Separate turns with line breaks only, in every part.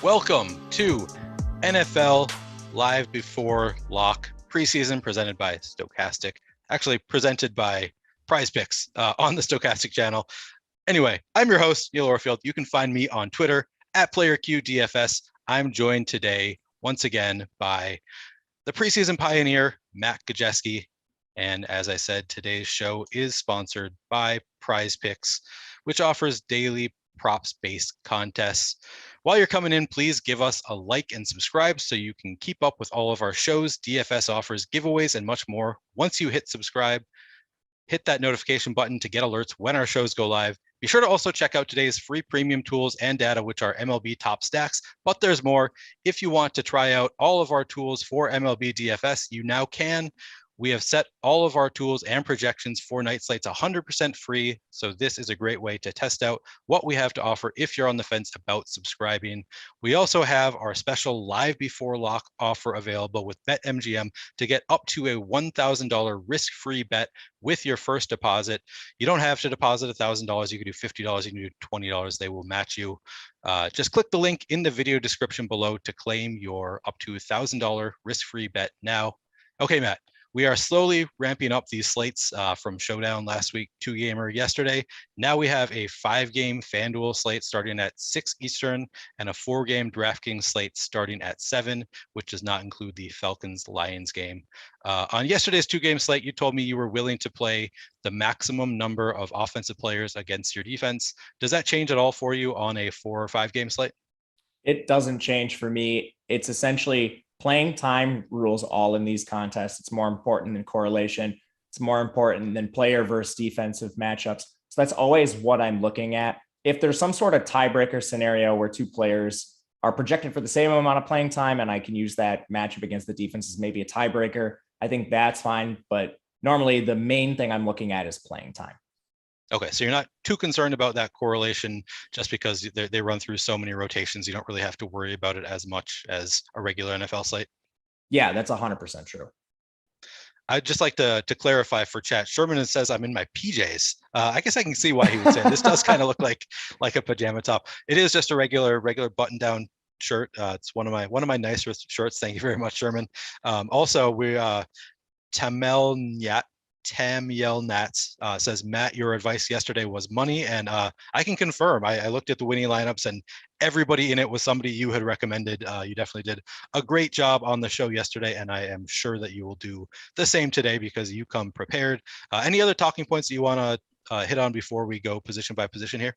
Welcome to NFL Live Before Lock Preseason, presented by Stokastic. Actually, presented by Prize Picks on the Stokastic channel. Anyway, I'm your host, Neil Orfield. You can find me on Twitter at PlayerQDFS. I'm joined today once again by the preseason pioneer, Matt Gajewski. And as I said, today's show is sponsored by Prize Picks, which offers daily props-based contests. While you're coming in, please give us a like and subscribe so you can keep up with all of our shows, DFS offers, giveaways, and much more. Once you hit subscribe, hit that notification button to get alerts when our shows go live. Be sure to also check out today's free premium tools and data, which are MLB top stacks, but there's more. If you want to try out all of our tools for MLB DFS, you now can. We have set all of our tools and projections for night slates 100% free. So this is a great way to test out what we have to offer if you're on the fence about subscribing. We also have our special live before lock offer available with BetMGM to get up to a $1,000 risk-free bet with your first deposit. You don't have to deposit $1,000. You can do $50. You can do $20. They will match you. Just click the link in the video description below to claim your up to $1,000 risk-free bet now. Okay, Matt. We are slowly ramping up these slates from Showdown last week, 2-gamer yesterday. Now we have a 5-game FanDuel slate starting at 6 Eastern and a 4-game DraftKings slate starting at 7, which does not include the Falcons-Lions game. On yesterday's 2-game slate, you told me you were willing to play the maximum number of offensive players against your defense. Does that change at all for you on a 4 or 5-game slate?
It doesn't change for me. It's essentially playing time rules all in these contests. It's more important than correlation. It's more important than player versus defensive matchups. So that's always what I'm looking at. If there's some sort of tiebreaker scenario where two players are projected for the same amount of playing time and I can use that matchup against the defense as maybe a tiebreaker, I think that's fine. But normally the main thing I'm looking at is playing time.
Okay, so you're not too concerned about that correlation just because they run through so many rotations. You don't really have to worry about it as much as a regular NFL slate.
Yeah, that's 100% true.
I'd just like to clarify for chat. Sherman says I'm in my PJs. I guess I can see why he would say it. This does kind of look like a pajama top. It is just a regular button-down shirt. It's one of my nicer shirts. Thank you very much, Sherman. Also, we Tamyel Nats says, Matt, your advice yesterday was money. And I can confirm, I looked at the winning lineups and everybody in it was somebody you had recommended. You definitely did a great job on the show yesterday. And I am sure that you will do the same today because you come prepared. Any other talking points that you want to hit on before we go position by position here?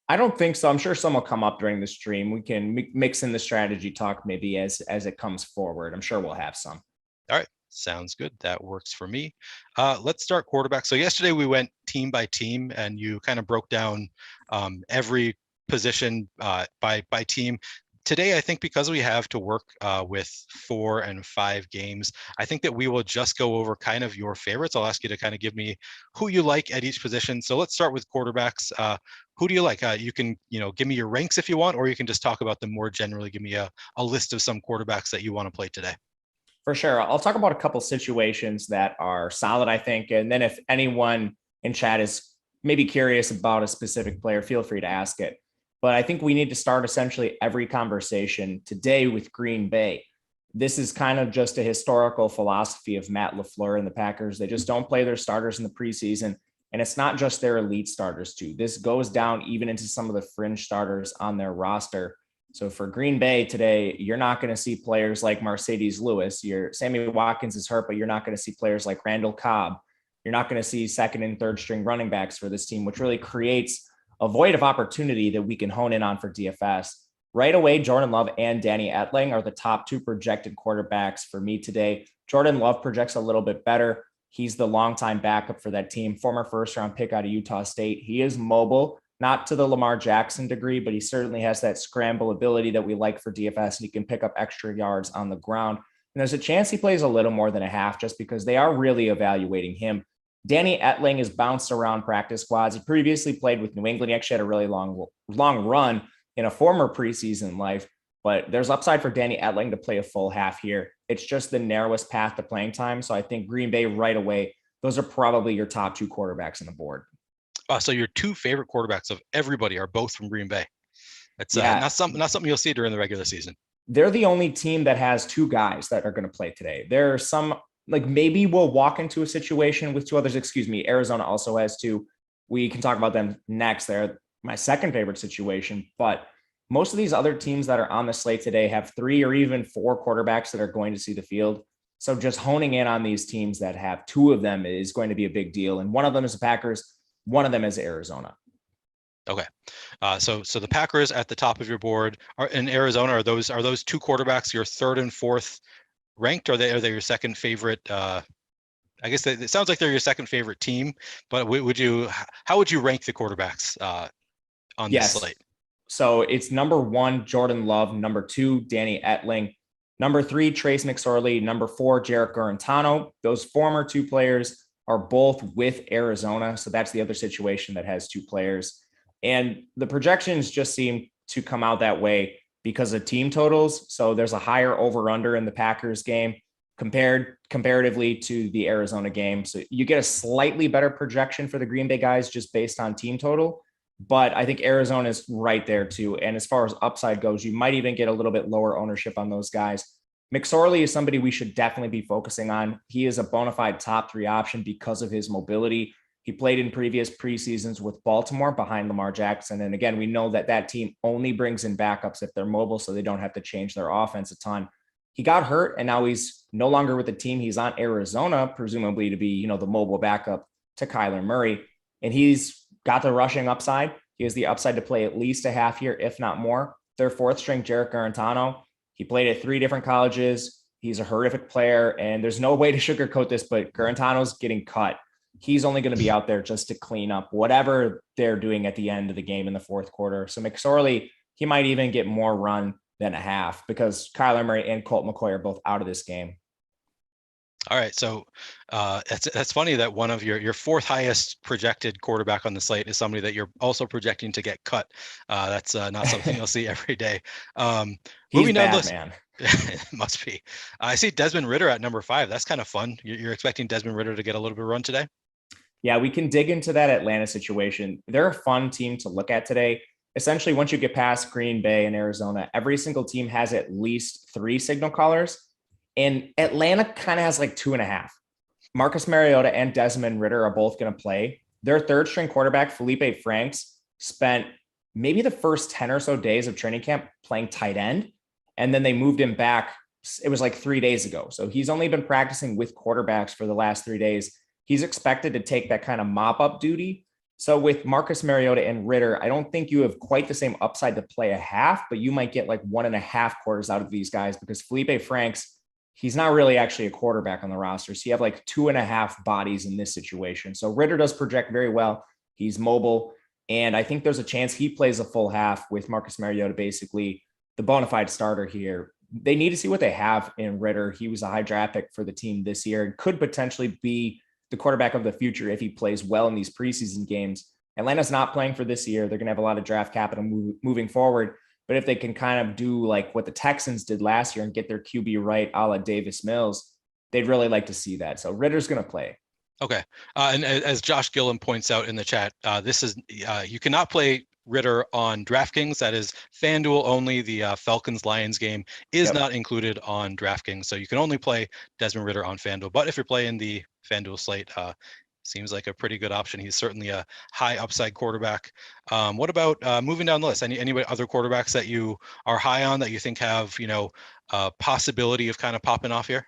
I don't think so. I'm sure some will come up during the stream. We can mix in the strategy talk maybe as it comes forward. I'm sure we'll have some.
All right. Sounds good. That works for me. Let's start quarterback. So yesterday we went team by team and you kind of broke down every position by team. Today, I think because we have to work with 4 and 5 games, I think that we will just go over kind of your favorites. I'll ask you to kind of give me who you like at each position. So let's start with quarterbacks. Who do you like? You can, give me your ranks if you want, or you can just talk about them more generally. Give me a list of some quarterbacks that you want to play today.
For sure. I'll talk about a couple situations that are solid, I think. And then if anyone in chat is maybe curious about a specific player, feel free to ask it. But I think we need to start essentially every conversation today with Green Bay. This is kind of just a historical philosophy of Matt LaFleur and the Packers. They just don't play their starters in the preseason. And it's not just their elite starters too. This goes down even into some of the fringe starters on their roster. So for Green Bay today, you're not going to see players like Mercedes Lewis. Sammy Watkins is hurt, but you're not going to see players like Randall Cobb. You're not going to see second and third string running backs for this team, which really creates a void of opportunity that we can hone in on for DFS. Right away, Jordan Love and Danny Etling are the top 2 projected quarterbacks for me today. Jordan Love projects a little bit better. He's the longtime backup for that team, former first-round pick out of Utah State. He is mobile. Not to the Lamar Jackson degree, but he certainly has that scramble ability that we like for DFS, and he can pick up extra yards on the ground. And there's a chance he plays a little more than a half just because they are really evaluating him. Danny Etling has bounced around practice squads. He previously played with New England. He actually had a really long run in a former preseason life, but there's upside for Danny Etling to play a full half here. It's just the narrowest path to playing time. So I think Green Bay right away, those are probably your top 2 quarterbacks on the board.
So your 2 favorite quarterbacks of everybody are both from Green Bay. It's not something you'll see during the regular season.
They're the only team that has two guys that are going to play today. There are some, like maybe we'll walk into a situation with two others. Excuse me. Arizona also has two. We can talk about them next. They're my second favorite situation, but most of these other teams that are on the slate today have 3 or even 4 quarterbacks that are going to see the field. So just honing in on these teams that have 2 of them is going to be a big deal. And one of them is the Packers. One of them is Arizona.
Okay. So the Packers at the top of your board are in Arizona. Are those 2 quarterbacks your third and fourth ranked? Or are they your second favorite? I guess it sounds like they're your second favorite team, but how would you rank the quarterbacks on this slate?
So it's number 1, Jordan Love, number 2, Danny Etling, number 3, Trace McSorley, number 4, Jarrett Garantano. Those former 2 players are both with Arizona. So that's the other situation that has 2 players. And the projections just seem to come out that way because of team totals. So there's a higher over-under in the Packers game comparatively to the Arizona game. So you get a slightly better projection for the Green Bay guys just based on team total. But I think Arizona is right there too. And as far as upside goes, you might even get a little bit lower ownership on those guys. McSorley is somebody we should definitely be focusing on. He is a bona fide top 3 option because of his mobility. He played in previous preseasons with Baltimore behind Lamar Jackson. And again, we know that team only brings in backups if they're mobile, so they don't have to change their offense a ton. He got hurt and now he's no longer with the team. He's on Arizona, presumably to be, the mobile backup to Kyler Murray. And he's got the rushing upside. He has the upside to play at least a half year, if not more. Their 4th string, Jarrett Garantano. He played at 3 different colleges. He's a horrific player, and there's no way to sugarcoat this, but Garantano's getting cut. He's only going to be out there just to clean up whatever they're doing at the end of the game in the 4th quarter. So McSorley, he might even get more run than a half because Kyler Murray and Colt McCoy are both out of this game.
All right, so that's funny that one of your 4th highest projected quarterback on the slate is somebody that you're also projecting to get cut. That's not something you'll see every day.
Moving down the list, man.
It must be. I see Desmond Ridder at number 5. That's kind of fun. You're expecting Desmond Ridder to get a little bit of run today?
Yeah, we can dig into that Atlanta situation. They're a fun team to look at today. Essentially, once you get past Green Bay and Arizona, every single team has at least 3 signal callers. And Atlanta kind of has like 2.5. Marcus Mariota and Desmond Ridder are both going to play. Their 3rd string quarterback, Felipe Franks, spent maybe the first 10 or so days of training camp playing tight end. And then they moved him back. It was like 3 days ago. So he's only been practicing with quarterbacks for the last 3 days. He's expected to take that kind of mop up duty. So with Marcus Mariota and Ridder, I don't think you have quite the same upside to play a half, but you might get like 1.5 quarters out of these guys because Felipe Franks, he's not really actually a quarterback on the roster. So you have like 2.5 bodies in this situation. So Ridder does project very well. He's mobile. And I think there's a chance he plays a full half with Marcus Mariota, basically the bona fide starter here. They need to see what they have in Ridder. He was a high draft pick for the team this year and could potentially be the quarterback of the future if he plays well in these preseason games. Atlanta's not playing for this year. They're going to have a lot of draft capital moving forward. But if they can kind of do like what the Texans did last year and get their QB right, a la Davis Mills, they'd really like to see that. So Ridder's going to play.
Okay. And as Josh Gillen points out in the chat, this is you cannot play Ridder on DraftKings. That is FanDuel only. The Falcons-Lions game is not included on DraftKings. So you can only play Desmond Ridder on FanDuel. But if you're playing the FanDuel slate, seems like a pretty good option. He's certainly a high upside quarterback. What about moving down the list? Any other quarterbacks that you are high on that you think have, possibility of kind of popping off here?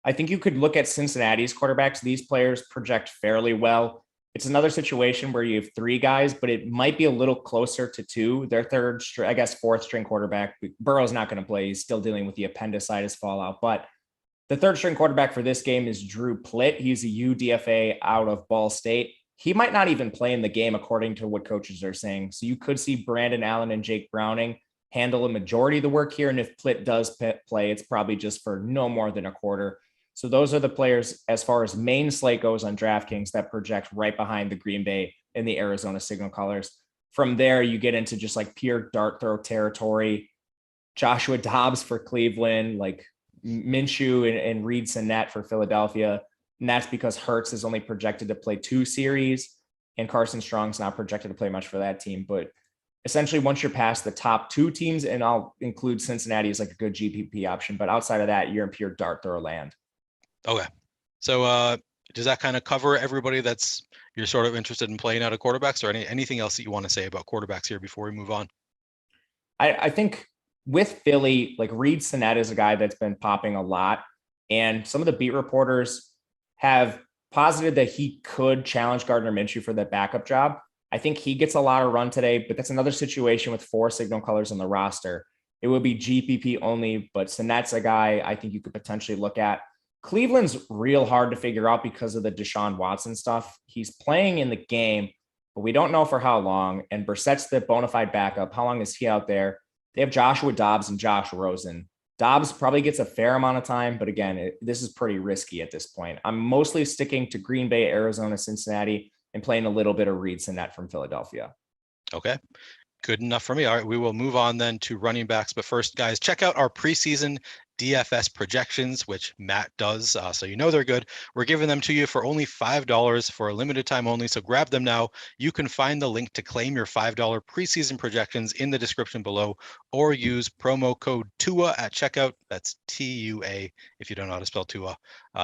I think you could look at Cincinnati's quarterbacks. These players project fairly well. It's another situation where you have 3 guys, but it might be a little closer to 2. Their 4th string quarterback, Burrow's not going to play. He's still dealing with the appendicitis fallout, but the 3rd string quarterback for this game is Drew Plitt. He's a UDFA out of Ball State. He might not even play in the game, according to what coaches are saying. So you could see Brandon Allen and Jake Browning handle a majority of the work here. And if Plitt does play, it's probably just for no more than a quarter. So those are the players, as far as main slate goes on DraftKings, that project right behind the Green Bay and the Arizona signal callers. From there, you get into just like pure dart throw territory. Joshua Dobbs for Cleveland, like Minshew and Reed Sinnett for Philadelphia. And that's because Hurts is only projected to play 2 series and Carson Strong's not projected to play much for that team. But essentially once you're past the top two teams, and I'll include Cincinnati as like a good GPP option, but outside of that, you're in pure dart throw land.
Okay. So does that kind of cover everybody that's you're sort of interested in playing out of quarterbacks, or anything else that you want to say about quarterbacks here before we move on?
I think with Philly, like Reed Sinnett is a guy that's been popping a lot. And some of the beat reporters have posited that he could challenge Gardner Minshew for the backup job. I think he gets a lot of run today, but that's another situation with 4 signal colors on the roster. It would be GPP only, but Sinnett's a guy I think you could potentially look at. Cleveland's real hard to figure out because of the Deshaun Watson stuff. He's playing in the game, but we don't know for how long. And Brissett's the bona fide backup. How long is he out there? They have Joshua Dobbs and Josh Rosen. Dobbs probably gets a fair amount of time, but again, this is pretty risky at this point. I'm mostly sticking to Green Bay, Arizona, Cincinnati, and playing a little bit of Reed Sinnett from Philadelphia.
Okay. Good enough for me. All right, we will move on then to running backs. But first, guys, check out our preseason DFS projections, which Matt does. So you know they're good. We're giving them to you for only $5 for a limited time only. So grab them now. You can find the link to claim your $5 preseason projections in the description below, or use promo code TUA at checkout. That's TUA if you don't know how to spell TUA.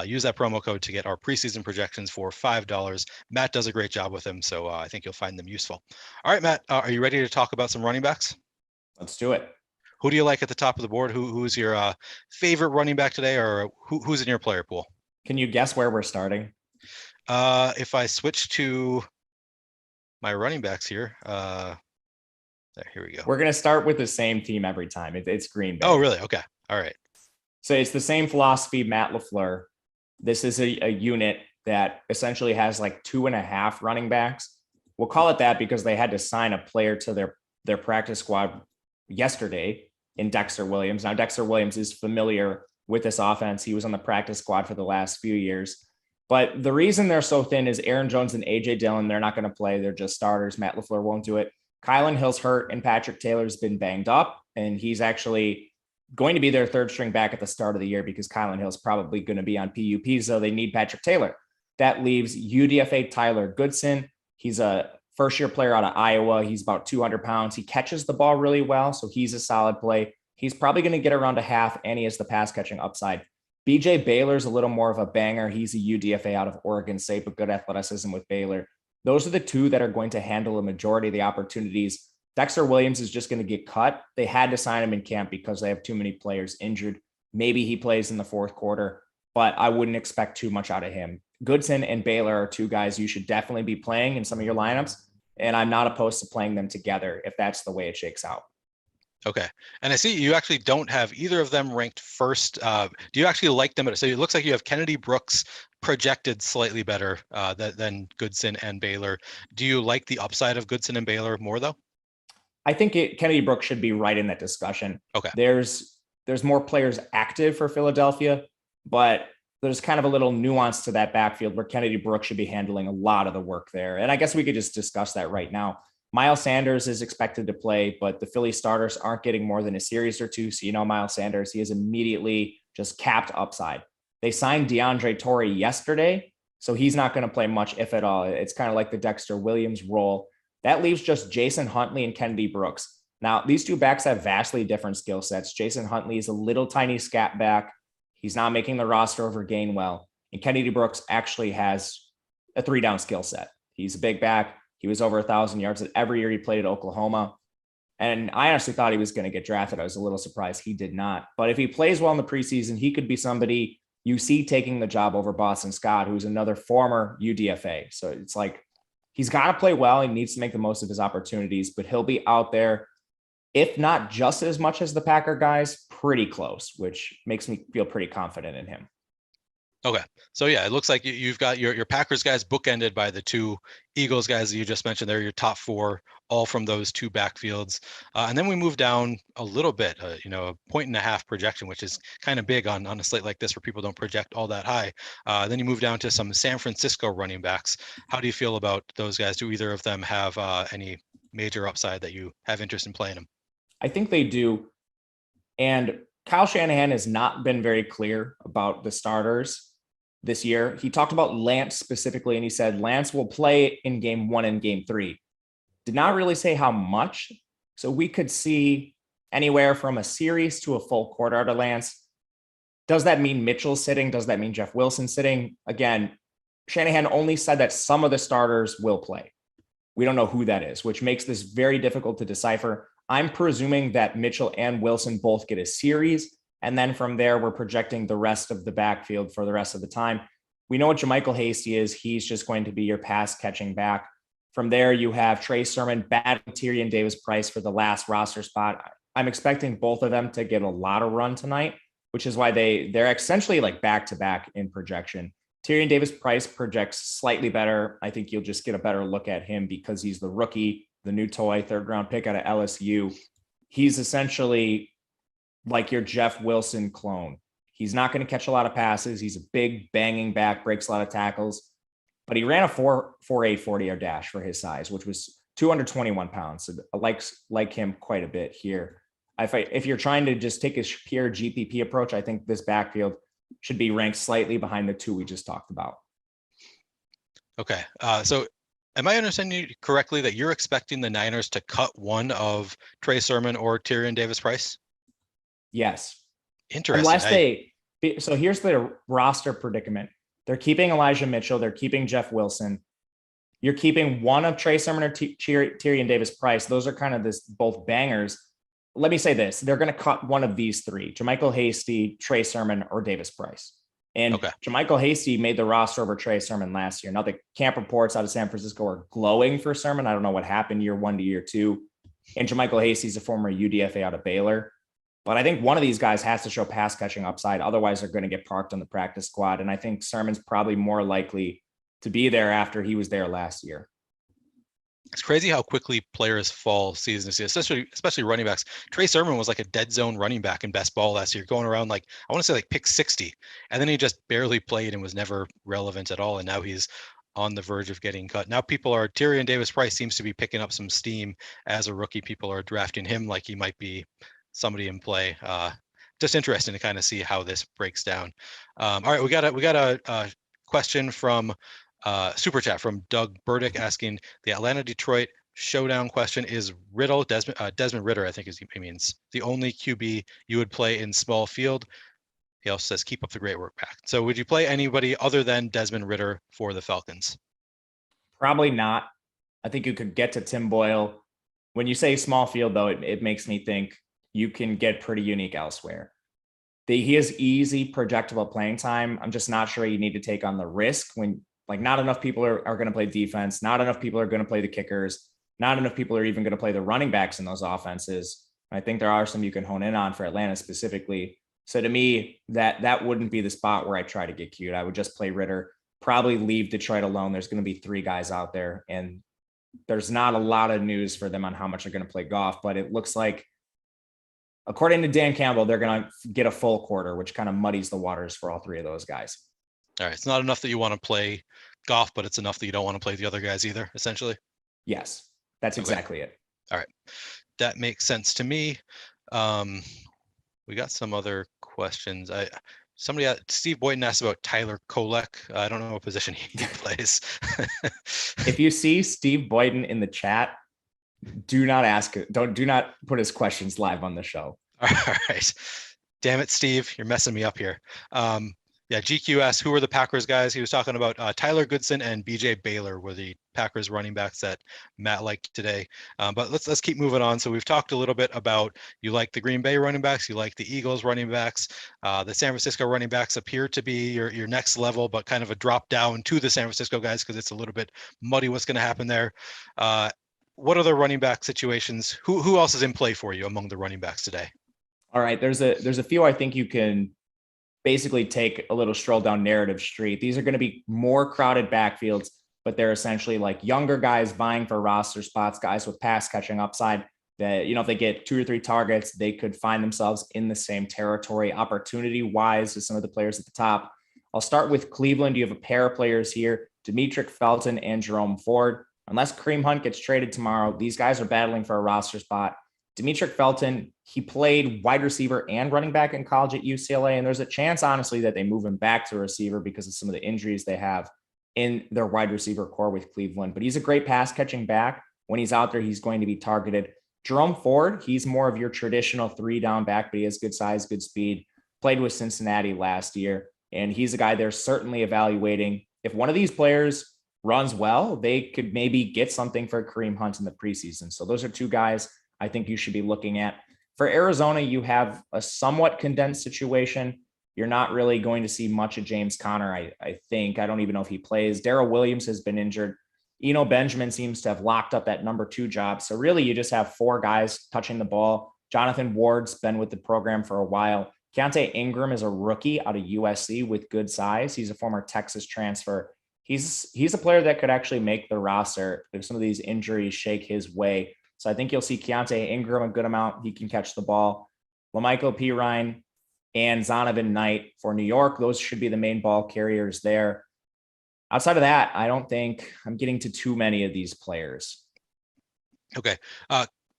Use that promo code to get our preseason projections for $5. Matt does a great job with them, so I think you'll find them useful. All right, Matt, are you ready to talk about some running backs?
Let's do it.
Who do you like at the top of the board? Who's your favorite running back today, or who's in your player pool?
Can you guess where we're starting?
If I switch to my running backs here, here we go.
We're going to start with the same team every time. It's Green Bay.
Oh, really? Okay. All right.
So it's the same philosophy, Matt LaFleur. This is a unit that essentially has like 2.5 running backs. We'll call it that because they had to sign a player to their practice squad yesterday in Dexter Williams. Now, Dexter Williams is familiar with this offense. He was on the practice squad for the last few years. But the reason they're so thin is Aaron Jones and A.J. Dillon, they're not going to play. They're just starters. Matt LaFleur won't do it. Kylan Hill's hurt, and Patrick Taylor's been banged up, and he's actually going to be their third string back at the start of the year because Kylan Hill's probably going to be on PUP, so they need Patrick Taylor. That leaves UDFA Tyler Goodson. He's a first-year player out of Iowa. He's about 200 pounds. He catches the ball really well, so he's a solid play. He's probably going to get around a half, and he has the pass-catching upside. BJ Baylor's a little more of a banger. He's a UDFA out of Oregon State, but good athleticism with Baylor. Those are the two that are going to handle a majority of the opportunities. Dexter Williams is just going to get cut. They had to sign him in camp because they have too many players injured. Maybe he plays in the fourth quarter, but I wouldn't expect too much out of him. Goodson and Baylor are two guys you should definitely be playing in some of your lineups, and I'm not opposed to playing them together if that's the way it shakes out.
Okay. And I see you actually don't have either of them ranked first. Do you actually like them? So it looks like you have Kennedy Brooks projected slightly better than Goodson and Baylor. Do you like the upside of Goodson and Baylor more, though?
I think Kennedy Brooks should be right in that discussion.
Okay.
There's more players active for Philadelphia, but there's kind of a little nuance to that backfield where Kennedy Brooks should be handling a lot of the work there. And I guess we could just discuss that right now. Miles Sanders is expected to play, but the Philly starters aren't getting more than a series or two. So, Miles Sanders, he is immediately just capped upside. They signed DeAndre Torrey yesterday, so he's not going to play much, if at all. It's kind of like the Dexter Williams role. That leaves just Jason Huntley and Kennedy Brooks. Now, these two backs have vastly different skill sets. Jason Huntley is a little tiny scat back. He's not making the roster over Gainwell. And Kennedy Brooks actually has a 3-down skill set. He's a big back. He was over 1,000 yards every year he played at Oklahoma. And I honestly thought he was going to get drafted. I was a little surprised he did not. But if he plays well in the preseason, he could be somebody you see taking the job over Boston Scott, who's another former UDFA. So it's like he's got to play well. He needs to make the most of his opportunities, but he'll be out there, if not just as much as the Packer guys, pretty close, which makes me feel pretty confident in him.
Okay. So yeah, it looks like you've got your Packers guys bookended by the two Eagles guys that you just mentioned. They're your top 4, all from those two backfields. And then we move down a little bit, a 1.5 projection, which is kind of big on a slate like this where people don't project all that high. Then you move down to some San Francisco running backs. How do you feel about those guys? Do either of them have any major upside that you have interest in playing them?
I think they do. And Kyle Shanahan has not been very clear about the starters this year. He talked about Lance specifically, and he said Lance will play in game 1 and game 3. Did not really say how much. So we could see anywhere from a series to a full quarter out of Lance. Does that mean Mitchell's sitting? Does that mean Jeff Wilson sitting? Again, Shanahan only said that some of the starters will play. We don't know who that is, which makes this very difficult to decipher. I'm presuming that Mitchell and Wilson both get a series. And then from there, we're projecting the rest of the backfield for the rest of the time. We know what JaMychal Hasty is. He's just going to be your pass catching back. From there, you have Trey Sermon, battling Tyrion Davis-Price for the last roster spot. I'm expecting both of them to get a lot of run tonight, which is why they're essentially like back-to-back in projection. Tyrion Davis-Price projects slightly better. I think you'll just get a better look at him because he's the rookie, the new toy, third-round pick out of LSU. He's essentially like your Jeff Wilson clone. He's not going to catch a lot of passes. He's a big banging back, breaks a lot of tackles, but he ran a 4.8 40-yard dash for his size, which was 221 pounds. So I like him quite a bit here. If you're trying to just take a pure GPP approach, I think this backfield should be ranked slightly behind the two we just talked about.
Okay. So am I understanding you correctly that you're expecting the Niners to cut one of Trey Sermon or Tyrion Davis-Price?
Yes.
Interesting.
Unless so here's the roster predicament. They're keeping Elijah Mitchell. They're keeping Jeff Wilson. You're keeping one of Trey Sermon or Tyrion Davis-Price. Those are kind of both bangers. Let me say this. They're going to cut one of these three: JaMychal Hasty, Trey Sermon, or Davis-Price. And JaMychal Hasty made the roster over Trey Sermon last year. Now, the camp reports out of San Francisco are glowing for Sermon. I don't know what happened year 1 to year 2. And JaMychal Hasty is a former UDFA out of Baylor. But I think one of these guys has to show pass catching upside. Otherwise, they're going to get parked on the practice squad. And I think Sermon's probably more likely to be there after he was there last year.
It's crazy how quickly players fall season to season, especially running backs. Trey Sermon was like a dead zone running back in best ball last year, going around like, I want to say like pick 60. And then he just barely played and was never relevant at all. And now he's on the verge of getting cut. Now Tyrion Davis-Price seems to be picking up some steam as a rookie. People are drafting him like he might be somebody in play. Just interesting to kind of see how this breaks down. All right, we got a question from super chat from Doug Burdick asking the Atlanta Detroit showdown question: is Desmond Ridder, I think he means, the only QB you would play in small field? He also says keep up the great work back. So would you play anybody other than Desmond Ridder for the Falcons?
Probably not. I think you could get to Tim Boyle. When you say small field, though, it makes me think you can get pretty unique elsewhere. He has easy projectable playing time. I'm just not sure you need to take on the risk when not enough people are going to play defense. Not enough people are going to play the kickers. Not enough people are even going to play the running backs in those offenses. I think there are some you can hone in on for Atlanta specifically. So to me, that wouldn't be the spot where I try to get cute. I would just play Ridder, probably leave Detroit alone. There's going to be 3 guys out there, and there's not a lot of news for them on how much they're going to play Goff, but it looks like, according to Dan Campbell, they're going to get a full quarter, which kind of muddies the waters for all 3 of those guys.
All right. It's not enough that you want to play Goff, but it's enough that you don't want to play the other guys either, essentially.
Yes, that's exactly it.
All right. That makes sense to me. We got some other questions. Steve Boyden asked about Tyler Kolek. I don't know what position he plays.
If you see Steve Boyden in the chat, do not put his questions live on the show.
All right. Damn it, Steve. You're messing me up here. GQ asked, who are the Packers guys? He was talking about Tyler Goodson and BJ Baylor were the Packers running backs that Matt liked today. But let's keep moving on. So we've talked a little bit about, you like the Green Bay running backs, you like the Eagles running backs. The San Francisco running backs appear to be your next level, but kind of a drop down to the San Francisco guys because it's a little bit muddy what's going to happen there. What are the running back situations? Who else is in play for you among the running backs today?
All right, there's a few I think you can basically take a little stroll down narrative street. These are going to be more crowded backfields, but they're essentially like younger guys vying for roster spots, guys with pass catching upside that, if they get 2 or 3 targets, they could find themselves in the same territory opportunity wise as some of the players at the top. I'll start with Cleveland. You have a pair of players here, Demetric Felton and Jerome Ford. Unless Kareem Hunt gets traded tomorrow, these guys are battling for a roster spot. Demetric Felton, he played wide receiver and running back in college at UCLA, and there's a chance, honestly, that they move him back to receiver because of some of the injuries they have in their wide receiver core with Cleveland. But he's a great pass catching back. When he's out there, he's going to be targeted. Jerome Ford, he's more of your traditional 3-down back, but he has good size, good speed, played with Cincinnati last year. And he's a guy they're certainly evaluating. If one of these players runs well, they could maybe get something for Kareem Hunt in the preseason. So those are two guys I think you should be looking at. For Arizona, you have a somewhat condensed situation. You're not really going to see much of James Conner, I think. I don't even know if he plays. Darrell Williams has been injured. Eno Benjamin seems to have locked up that number 2 job. So really, you just have 4 guys touching the ball. Jonathan Ward's been with the program for a while. Keontae Ingram is a rookie out of USC with good size. He's a former Texas transfer. He's a player that could actually make the roster if some of these injuries shake his way. So I think you'll see Keontae Ingram a good amount. He can catch the ball. Lamichael Pirine and Zonovan Knight for New York. Those should be the main ball carriers there. Outside of that, I don't think I'm getting to too many of these players.
Okay.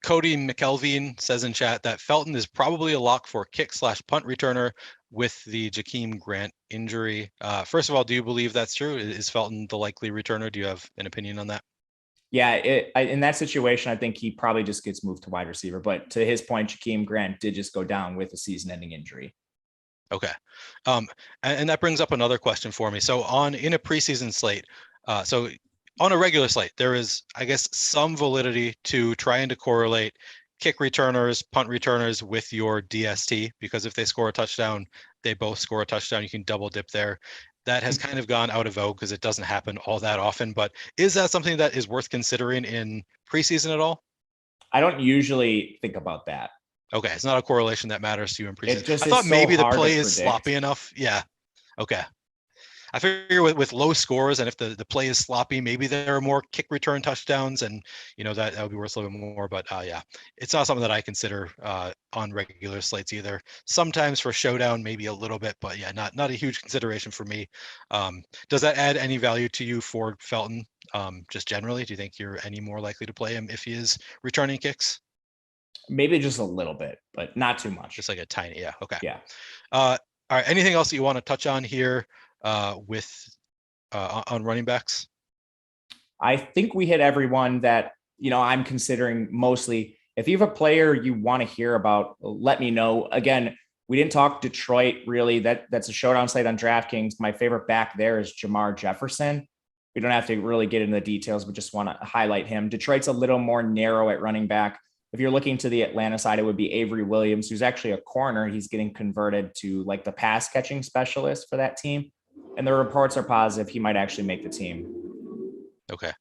Cody McKelveen says in chat that Felton is probably a lock for kick/punt returner with the Jakeem Grant injury. First of all, do you believe that's true? Is Felton the likely returner? Do you have an opinion on that?
Yeah, in that situation, I think he probably just gets moved to wide receiver. But to his point, Jakeem Grant did just go down with a season-ending injury.
Okay. And that brings up another question for me. So in a preseason slate, so on a regular slate, there is, I guess, some validity to trying to correlate kick returners, punt returners with your DST, because if they score a touchdown, they both score a touchdown. You can double dip there. That has kind of gone out of vogue because it doesn't happen all that often. But is that something that is worth considering in preseason at all?
I don't usually think about that.
Okay, it's not a correlation that matters to you in preseason.
It just
I thought
is
maybe
so
the play
hard to
is
predict.
sloppy enough. Yeah. Okay. I figure with low scores and if the play is sloppy, maybe there are more kick return touchdowns, and that would be worth a little bit more. But yeah, it's not something that I consider on regular slates either. Sometimes for showdown, maybe a little bit, but yeah, not a huge consideration for me. Does that add any value to you for Felton? Just generally, do you think you're any more likely to play him if he is returning kicks?
Maybe just a little bit, but not too much.
Just like a tiny, yeah. Okay.
Yeah.
All right. Anything else that you want to touch on here on running backs?
I think we hit everyone that, I'm considering mostly. If you have a player you want to hear about, let me know. Again, we didn't talk Detroit really. That's a showdown slate on DraftKings. My favorite back there is Jamar Jefferson. We don't have to really get into the details, but just want to highlight him. Detroit's a little more narrow at running back. If you're looking to the Atlanta side, it would be Avery Williams, who's actually a corner. He's getting converted to like the pass catching specialist for that team. And the reports are positive he might actually make the team.
Okay.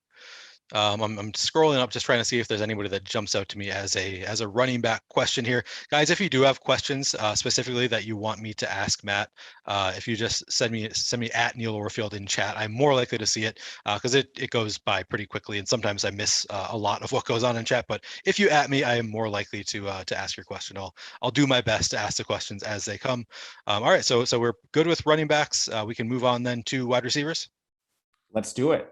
I'm scrolling up, just trying to see if there's anybody that jumps out to me as a running back question here. Guys, if you do have questions specifically that you want me to ask Matt, if you just send me at Neil Orfield in chat, I'm more likely to see it because it goes by pretty quickly, and sometimes I miss a lot of what goes on in chat. But if you at me, I am more likely to ask your question. I'll do my best to ask the questions as they come. All right, so we're good with running backs. We can move on then to wide receivers.
Let's do it.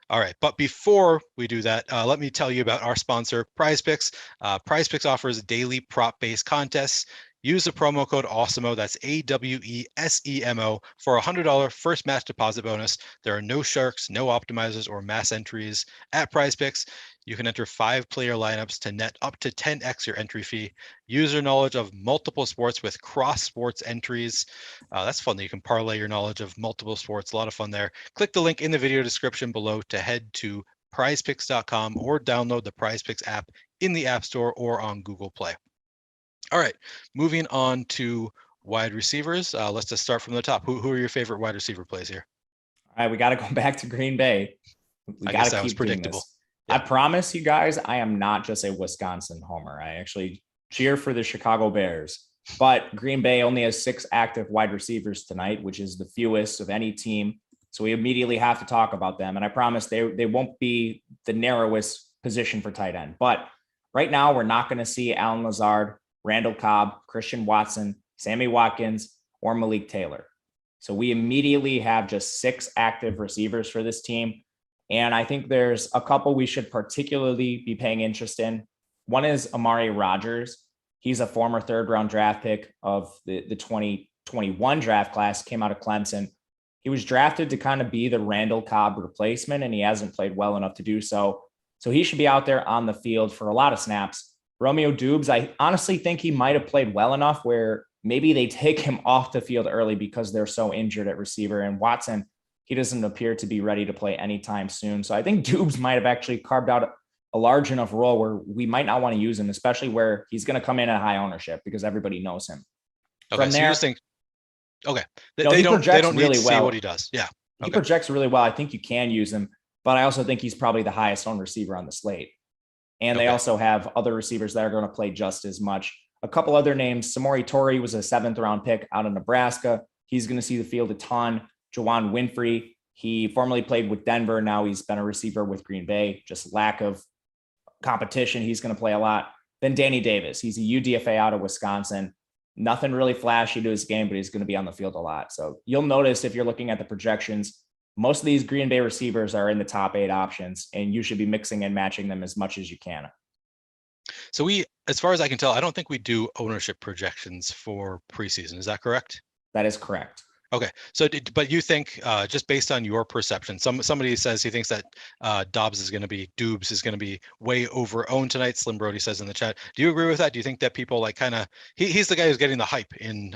All right, but before we do that, let me tell you about our sponsor, PrizePicks. PrizePicks offers daily prop-based contests. Use the promo code AWESEMO, that's AWESEMO, for a $100 first match deposit bonus. There are no sharks, no optimizers, or mass entries at PrizePicks. You can enter 5-player lineups to net up to 10x your entry fee. Use your knowledge of multiple sports with cross-sports entries. That's fun that you can parlay your knowledge of multiple sports. A lot of fun there. Click the link in the video description below to head to prizepicks.com or download the PrizePicks app in the App Store or on Google Play. All right, moving on to wide receivers. Let's just start from the top. Who are your favorite wide receiver plays here?
All right, we got to go back to Green Bay. We got to keep predictable. Yeah. I promise you guys, I am not just a Wisconsin homer. I actually cheer for the Chicago Bears. But Green Bay only has 6 active wide receivers tonight, which is the fewest of any team. So we immediately have to talk about them. And I promise they won't be the narrowest position for tight end. But right now, we're not going to see Allen Lazard, Randall Cobb, Christian Watson, Sammy Watkins, or Malik Taylor. So we immediately have just 6 active receivers for this team. And I think there's a couple we should particularly be paying interest in. One is Amari Rodgers. He's a former 3rd-round draft pick of the 2021 draft class, came out of Clemson. He was drafted to kind of be the Randall Cobb replacement, and he hasn't played well enough to do so. So he should be out there on the field for a lot of snaps. Romeo Dubes, I honestly think he might have played well enough where maybe they take him off the field early because they're so injured at receiver. And Watson, he doesn't appear to be ready to play anytime soon. So I think Dubes might have actually carved out a large enough role where we might not want to use him, especially where he's going to come in at high ownership because everybody knows him.
Okay,
From
so
there,
you think, okay, they
he
don't
projects
need
really
to see
well.
what he does. Yeah.
He projects really well. I think you can use him, but I also think he's probably the highest owned receiver on the slate. And they also have other receivers that are going to play just as much. A couple other names. Samori Torrey was a 7th round pick out of Nebraska. He's going to see the field a ton. Juwan Winfrey, he formerly played with Denver. Now he's been a receiver with Green Bay. Just lack of competition. He's going to play a lot. Then Danny Davis. He's a UDFA out of Wisconsin. Nothing really flashy to his game, but he's going to be on the field a lot. So you'll notice if you're looking at the projections, most of these Green Bay receivers are in the top 8 options, and you should be mixing and matching them as much as you can.
So we, as far as I can tell, I don't think we do ownership projections for preseason. Is that correct?
That is correct.
Okay. So, but you think, just based on your perception, somebody says he thinks that Dubs is going to be way over owned tonight. Slim Brody says in the chat. Do you agree with that? Do you think that people like kind of he's the guy who's getting the hype in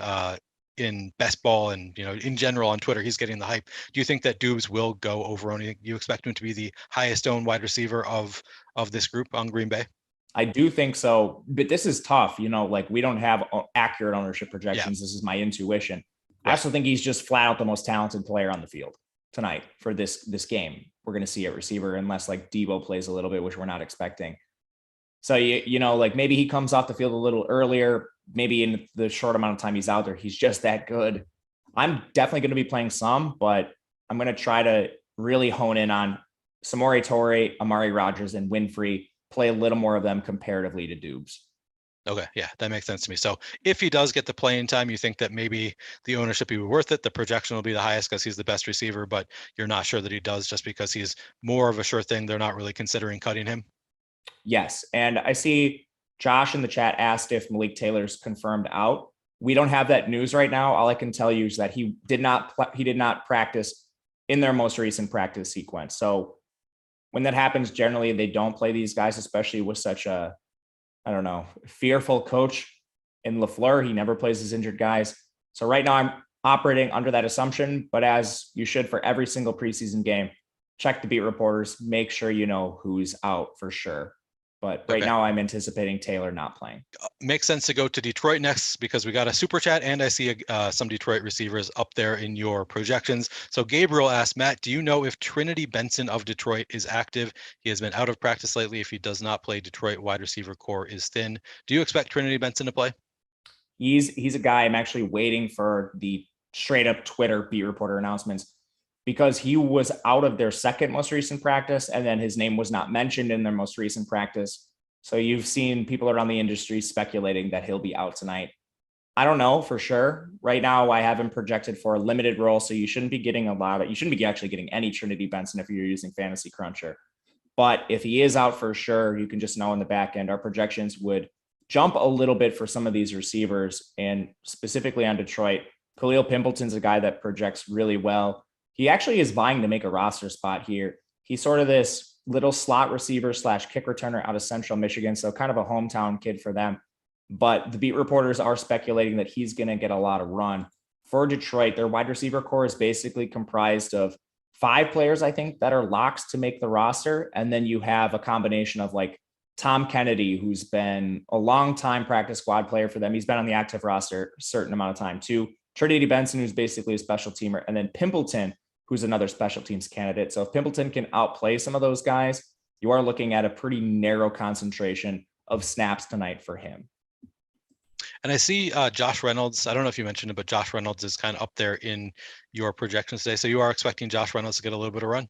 best ball and in general on Twitter, he's getting the hype. Do you think that Dubs will go over owned? You expect him to be the highest owned wide receiver of this group on Green Bay?
I do think so, but this is tough. Like we don't have accurate ownership projections. Yeah. This is my intuition. I also think he's just flat out the most talented player on the field tonight for this game. We're going to see at receiver unless like Debo plays a little bit, which we're not expecting. So, like maybe he comes off the field a little earlier, maybe in the short amount of time he's out there, he's just that good. I'm definitely going to be playing some, but I'm going to try to really hone in on Samori Torrey, Amari Rodgers, and Winfrey, play a little more of them comparatively to Dubes.
Okay, yeah, that makes sense to me. So if he does get the playing time, you think that maybe the ownership will be worth it. The projection will be the highest because he's the best receiver, but you're not sure that he does just because he's more of a sure thing. They're not really considering cutting him.
Yes, and I see Josh in the chat asked if Malik Taylor's confirmed out. We don't have that news right now. All I can tell you is that he did not practice in their most recent practice sequence. So when that happens, generally they don't play these guys, especially with such a fearful coach in LaFleur. He never plays his injured guys. So right now I'm operating under that assumption, but as you should for every single preseason game, check the beat reporters, make sure you know who's out for sure. But right now I'm anticipating Taylor not playing.
Makes sense to go to Detroit next because we got a super chat and I see some Detroit receivers up there in your projections. So Gabriel asked, Matt, do you know if Trinity Benson of Detroit is active? He has been out of practice lately. If he does not play, Detroit wide receiver core is thin. Do you expect Trinity Benson to play?
He's a guy I'm actually waiting for the straight up Twitter beat reporter announcements, because he was out of their second most recent practice, and then his name was not mentioned in their most recent practice. So you've seen people around the industry speculating that he'll be out tonight. I don't know for sure. Right now, I have him projected for a limited role, so you shouldn't be getting you shouldn't be actually getting any Trinity Benson if you're using Fantasy Cruncher. But if he is out for sure, you can just know in the back end, our projections would jump a little bit for some of these receivers, and specifically on Detroit. Khalil Pimpleton's a guy that projects really well. He actually is vying to make a roster spot here. He's sort of this little slot receiver / kick returner out of Central Michigan. So kind of a hometown kid for them. But the beat reporters are speculating that he's going to get a lot of run. For Detroit, their wide receiver core is basically comprised of 5 players, I think, that are locks to make the roster. And then you have a combination of like Tom Kennedy, who's been a long time practice squad player for them. He's been on the active roster a certain amount of time too. Trinity Benson, who's basically a special teamer, and then Pimpleton, who's another special teams candidate. So if Pimpleton can outplay some of those guys, you are looking at a pretty narrow concentration of snaps tonight for him.
And I see Josh Reynolds. I don't know if you mentioned it, but Josh Reynolds is kind of up there in your projections today. So you are expecting Josh Reynolds to get a little bit of run?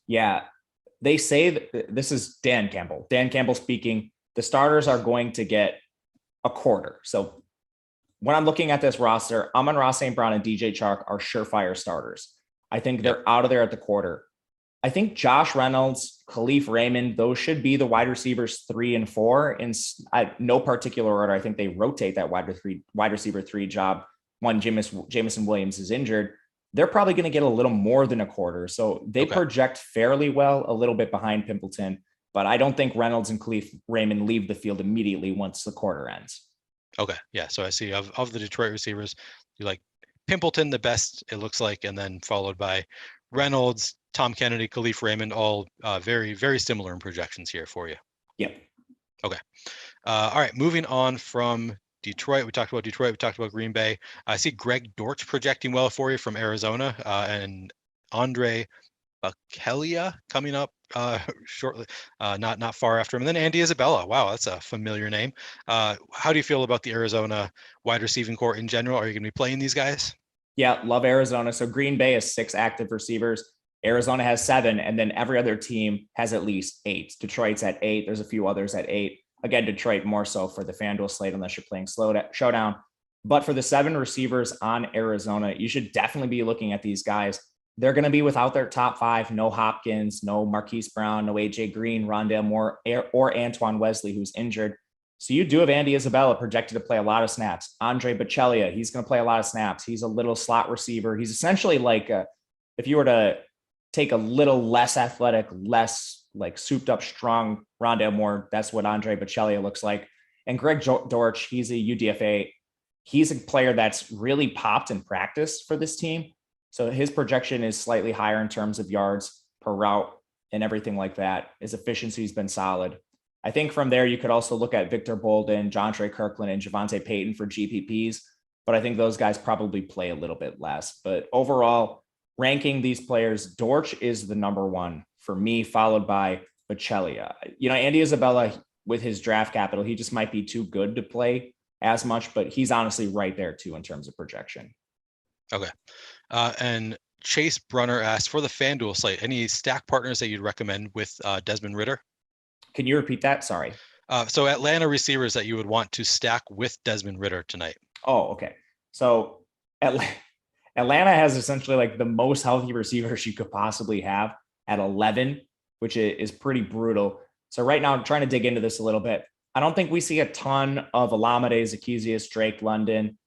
Yeah. They say that this is Dan Campbell. Dan Campbell speaking. The starters are going to get a quarter. So when I'm looking at this roster, Amon-Ra St. Brown and DJ Chark are surefire starters. I think they're out of there at the quarter. I think Josh Reynolds, Khalif Raymond, those should be the wide receivers 3 and 4 in no particular order. I think they rotate that wide receiver 3 job when Jameson Williams is injured. They're probably going to get a little more than a quarter. So they project fairly well, a little bit behind Pimpleton. but I don't think Reynolds and Khalif Raymond leave the field immediately once the quarter ends.
Okay. Yeah. So I see of the Detroit receivers, you like Pimpleton the best, it looks like, and then followed by Reynolds, Tom Kennedy, Khalif Raymond, all very, very similar in projections here for you.
Yep.
Okay. All right. Moving on from Detroit. We talked about Detroit. We talked about Green Bay. I see Greg Dortch projecting well for you from Arizona, and Andre Bukelia coming up shortly, not far after him. And then Andy Isabella. Wow, that's a familiar name. How do you feel about the Arizona wide receiving core in general? Are you going to be playing these guys?
Yeah, love Arizona. So Green Bay has 6 active receivers. Arizona has 7, and then every other team has at least 8. Detroit's at 8. There's a few others at 8. Again, Detroit more so for the FanDuel slate unless you're playing showdown. But for the 7 receivers on Arizona, you should definitely be looking at these guys. They're going to be without their top 5. No Hopkins, no Marquise Brown, no AJ Green, Rondale Moore, or Antoine Wesley, who's injured. So you do have Andy Isabella projected to play a lot of snaps. Andre Bukelia, he's going to play a lot of snaps. He's a little slot receiver. He's essentially like if you were to take a little less athletic, less like souped up, strong Rondale Moore, that's what Andre Bukelia looks like. And Greg Dortch, he's a UDFA. He's a player that's really popped in practice for this team. So his projection is slightly higher in terms of yards per route and everything like that. His efficiency's been solid. I think from there, you could also look at Victor Bolden, Jontre Kirkland, and Javonte Payton for GPPs, but I think those guys probably play a little bit less. But overall, ranking these players, Dortch is the number 1 for me, followed by Bukelia. You know, Andy Isabella, with his draft capital, he just might be too good to play as much, but he's honestly right there too in terms of projection.
Okay. And Chase Brunner asked, for the FanDuel slate, any stack partners that you'd recommend with Desmond Ridder?
Can you repeat that? Sorry.
So Atlanta receivers that you would want to stack with Desmond Ridder tonight.
Oh, okay. So Atlanta has essentially like the most healthy receivers you could possibly have at 11, which is pretty brutal. So right now I'm trying to dig into this a little bit. I don't think we see a ton of Olamide, Zaccheaus, Drake London.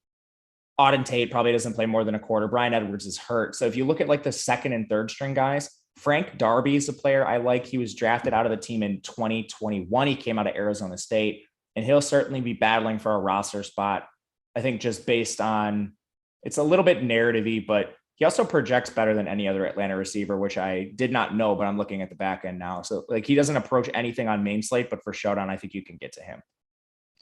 Auden Tate probably doesn't play more than a quarter. Brian Edwards is hurt. So if you look at like the 2nd and 3rd string guys, Frank Darby is a player I like. He was drafted out of the team in 2021. He came out of Arizona State, and he'll certainly be battling for a roster spot. I think just based on, it's a little bit narrative-y, but he also projects better than any other Atlanta receiver, which I did not know, but I'm looking at the back end now. So like he doesn't approach anything on main slate, but for showdown, I think you can get to him.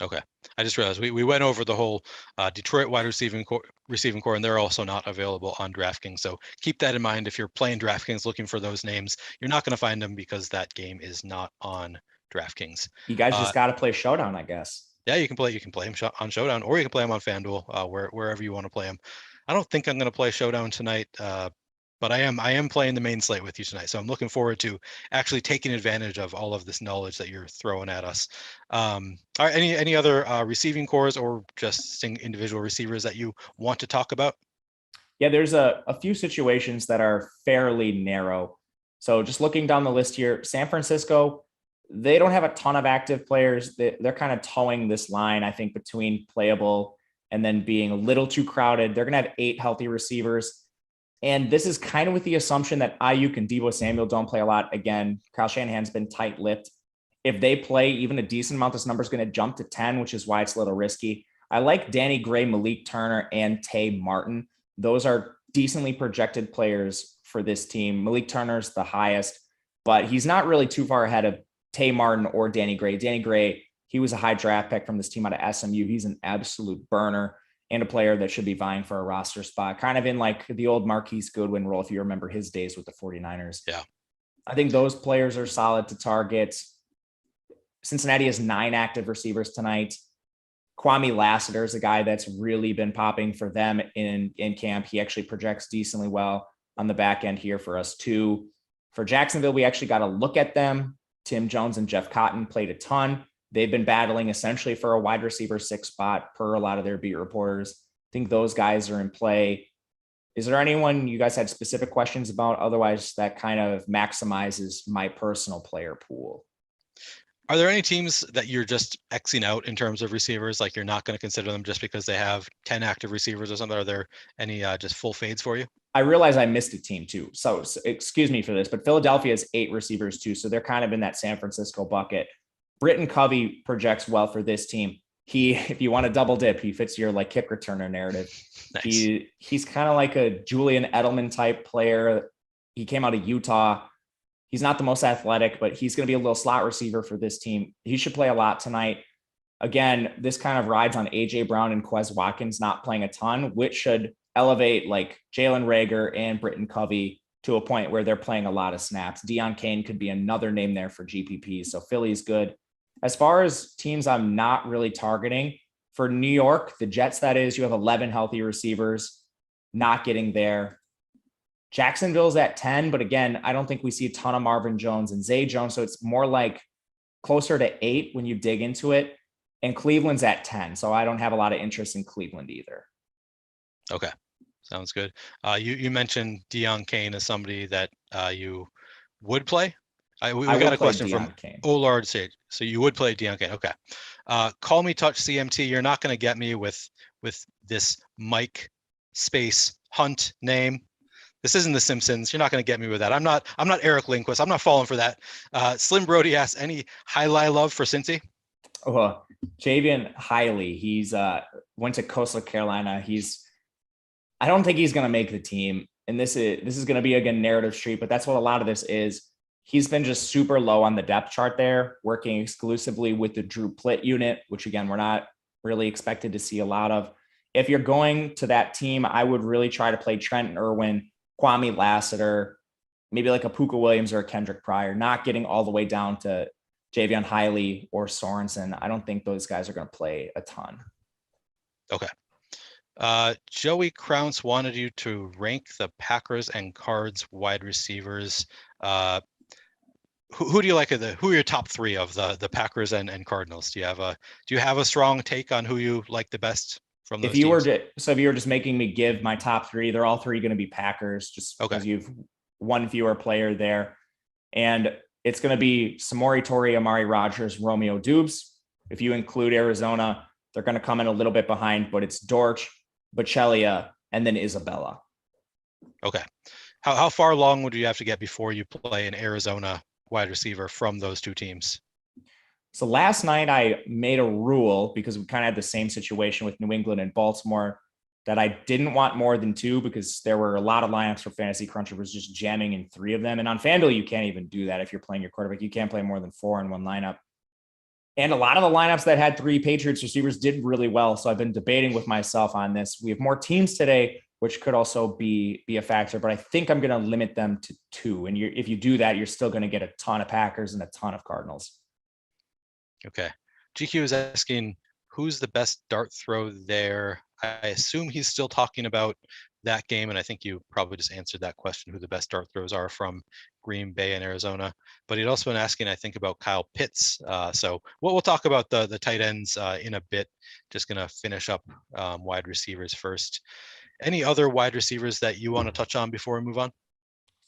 Okay. I just realized we went over the whole Detroit wide receiving core, and they're also not available on DraftKings. So keep that in mind. If you're playing DraftKings looking for those names, you're not going to find them because that game is not on DraftKings.
You guys just got to play showdown, I guess.
Yeah, you can play them on Showdown, or you can play them on FanDuel, wherever you want to play them. I don't think I'm going to play Showdown tonight, but I am playing the main slate with you tonight. So I'm looking forward to actually taking advantage of all of this knowledge that you're throwing at us. All right, any other receiving cores or just individual receivers that you want to talk about?
Yeah, there's a few situations that are fairly narrow. So just looking down the list here, San Francisco, they don't have a ton of active players. They're kind of towing this line, I think, between playable and then being a little too crowded. They're going to have 8 healthy receivers. And this is kind of with the assumption that Ayuk and Deebo Samuel don't play a lot. Again, Kyle Shanahan's been tight-lipped. If they play even a decent amount, this number is going to jump to 10, which is why it's a little risky. I like Danny Gray, Malik Turner, and Tay Martin. Those are decently projected players for this team. Malik Turner's the highest, but he's not really too far ahead of Tay Martin or Danny Gray. Danny Gray, he was a high draft pick from this team out of SMU. He's an absolute burner and a player that should be vying for a roster spot, kind of in like the old Marquise Goodwin role, if you remember his days with the 49ers.
Yeah.
I think those players are solid to target. Cincinnati has 9 active receivers tonight. Kwame Lassiter is a guy that's really been popping for them in camp. He actually projects decently well on the back end here for us too. For Jacksonville, we actually got to look at them. Tim Jones and Jeff Cotton played a ton. They've been battling essentially for a wide receiver 6 spot per a lot of their beat reporters. I think those guys are in play. Is there anyone you guys had specific questions about? Otherwise, that kind of maximizes my personal player pool.
Are there any teams that you're just Xing out in terms of receivers? Like you're not going to consider them just because they have 10 active receivers or something? Are there any just full fades for you?
I realize I missed a team too. So excuse me for this, but Philadelphia has 8 receivers too. So they're kind of in that San Francisco bucket. Britton Covey projects well for this team. If you want to double dip, he fits your like kick returner narrative. Nice. He's kind of like a Julian Edelman type player. He came out of Utah. He's not the most athletic, but he's going to be a little slot receiver for this team. He should play a lot tonight. Again, this kind of rides on AJ Brown and Quez Watkins not playing a ton, which should elevate like Jalen Reagor and Britton Covey to a point where they're playing a lot of snaps. Deion Kane could be another name there for GPP. So Philly's good. As far as teams I'm not really targeting, for New York, the Jets, that is, you have 11 healthy receivers, not getting there. Jacksonville's at 10, but again, I don't think we see a ton of Marvin Jones and Zay Jones. So it's more like closer to 8 when you dig into it. And Cleveland's at 10. So I don't have a lot of interest in Cleveland either.
Okay. Sounds good. You mentioned Deion Kane as somebody that you would play. We got a question from Olard Sage. So you would play Deion Kane. Okay. Call me touch CMT. You're not going to get me with this Mike Space Hunt name. This isn't The Simpsons. You're not going to get me with that. I'm not Eric Lindquist. I'm not falling for that. Slim Brody asks, any highlight love for Cincy?
Oh, Javian Hiley. He's went to Coastal Carolina. I don't think he's going to make the team. And this is going to be again narrative street, but that's what a lot of this is. He's been just super low on the depth chart there, working exclusively with the Drew Plitt unit, which again, we're not really expected to see a lot of. If you're going to that team, I would really try to play Trent Irwin, Kwame Lassiter, maybe like a Puka Williams or a Kendrick Pryor, not getting all the way down to Javion Hiley or Sorensen. I don't think those guys are going to play a ton.
Okay. Joey Crounce wanted you to rank the Packers and Cards wide receivers. Who do you like? Who are your top 3 of the Packers and Cardinals? Do you have a strong take on who you like the best from those
if you
teams?
If you were just making me give my top 3, they're all 3 going to be Packers, just because you've one fewer player there. And it's going to be Samori Torrey, Amari Rogers, Romeo Dubes. If you include Arizona, they're going to come in a little bit behind, but it's Dortch, Bachelia, and then Isabella.
Okay. How far along would you have to get before you play an Arizona wide receiver from those 2 teams?
So last night I made a rule, because we kind of had the same situation with New England and Baltimore, that I didn't want more than 2, because there were a lot of lineups for Fantasy Cruncher was just jamming in 3 of them. And on FanDuel, you can't even do that if you're playing your quarterback. You can't play more than 4 in one lineup. And a lot of the lineups that had 3 Patriots receivers did really well. So I've been debating with myself on this. We have more teams today, which could also be a factor, but I think I'm going to limit them to 2. And if you do that, you're still going to get a ton of Packers and a ton of Cardinals.
Okay. GQ is asking, who's the best dart throw there? I assume he's still talking about that game, and I think you probably just answered that question, who the best dart throws are from Green Bay and Arizona. But he'd also been asking, I think, about Kyle Pitts. So we'll talk about the tight ends in a bit. Just going to finish up wide receivers first. Any other wide receivers that you want to touch on before we move on?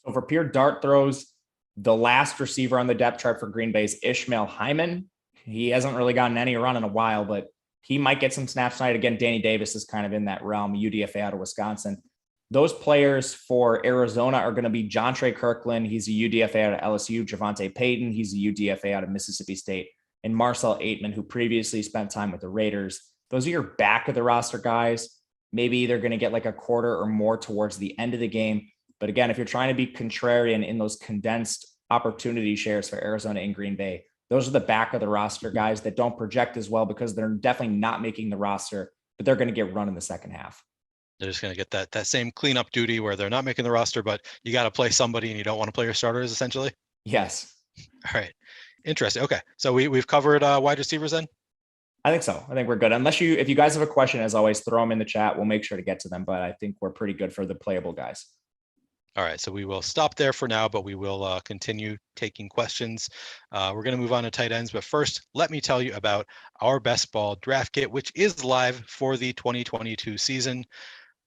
So for pure dart throws, the last receiver on the depth chart for Green Bay is Ishmael Hyman. He hasn't really gotten any run in a while, but he might get some snaps tonight. Again, Danny Davis is kind of in that realm, UDFA out of Wisconsin. Those players for Arizona are going to be Jontre Kirkland. He's a UDFA out of LSU. Javante Payton. He's a UDFA out of Mississippi State. And Marcel Aitman, who previously spent time with the Raiders. Those are your back of the roster guys. Maybe they're going to get like a quarter or more towards the end of the game. But again, if you're trying to be contrarian in those condensed opportunity shares for Arizona and Green Bay, those are the back of the roster guys that don't project as well, because they're definitely not making the roster, but they're going to get run in the second half.
They're just going to get that same cleanup duty where they're not making the roster, but you got to play somebody and you don't want to play your starters, essentially.
Yes.
All right. Interesting. Okay. So we've covered wide receivers then?
I think so. I think we're good. If you guys have a question, as always, throw them in the chat. We'll make sure to get to them, but I think we're pretty good for the playable guys.
All right, so we will stop there for now, but we will continue taking questions. We're going to move on to tight ends, but first, let me tell you about our best ball draft kit, which is live for the 2022 season.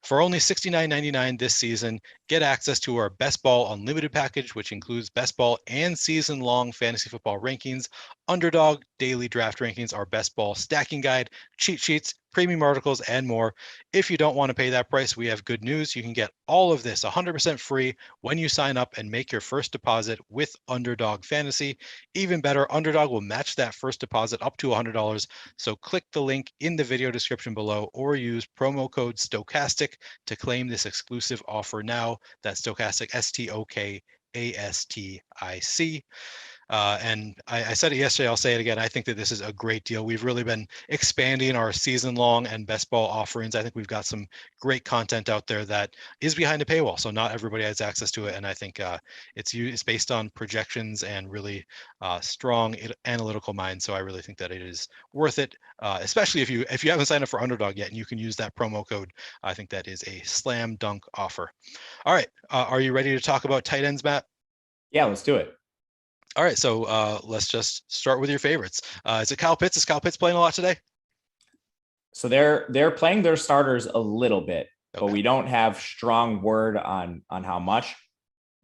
For only $69.99 this season, get access to our Best Ball Unlimited package, which includes best ball and season-long fantasy football rankings, underdog daily draft rankings, our best ball stacking guide, cheat sheets, premium articles, and more. If you don't want to pay that price, we have good news. You can get all of this 100% free when you sign up and make your first deposit with Underdog Fantasy. Even better, Underdog will match that first deposit up to $100. So click the link in the video description below or use promo code Stokastic to claim this exclusive offer now. That's Stokastic, Stokastic. And I said it yesterday, I'll say it again. I think that this is a great deal. We've really been expanding our season long and best ball offerings. I think we've got some great content out there that is behind a paywall. So not everybody has access to it. And I think it's based on projections and really strong analytical minds. So I really think that it is worth it, especially if you haven't signed up for Underdog yet and you can use that promo code. I think that is a slam dunk offer. All right. Are you ready to talk about tight ends, Matt?
Yeah, let's do it.
All right, so let's just start with your favorites. Is it Kyle Pitts? Is Kyle Pitts playing a lot today?
So they're playing their starters a little bit,
Okay.
but we don't have strong word on how much.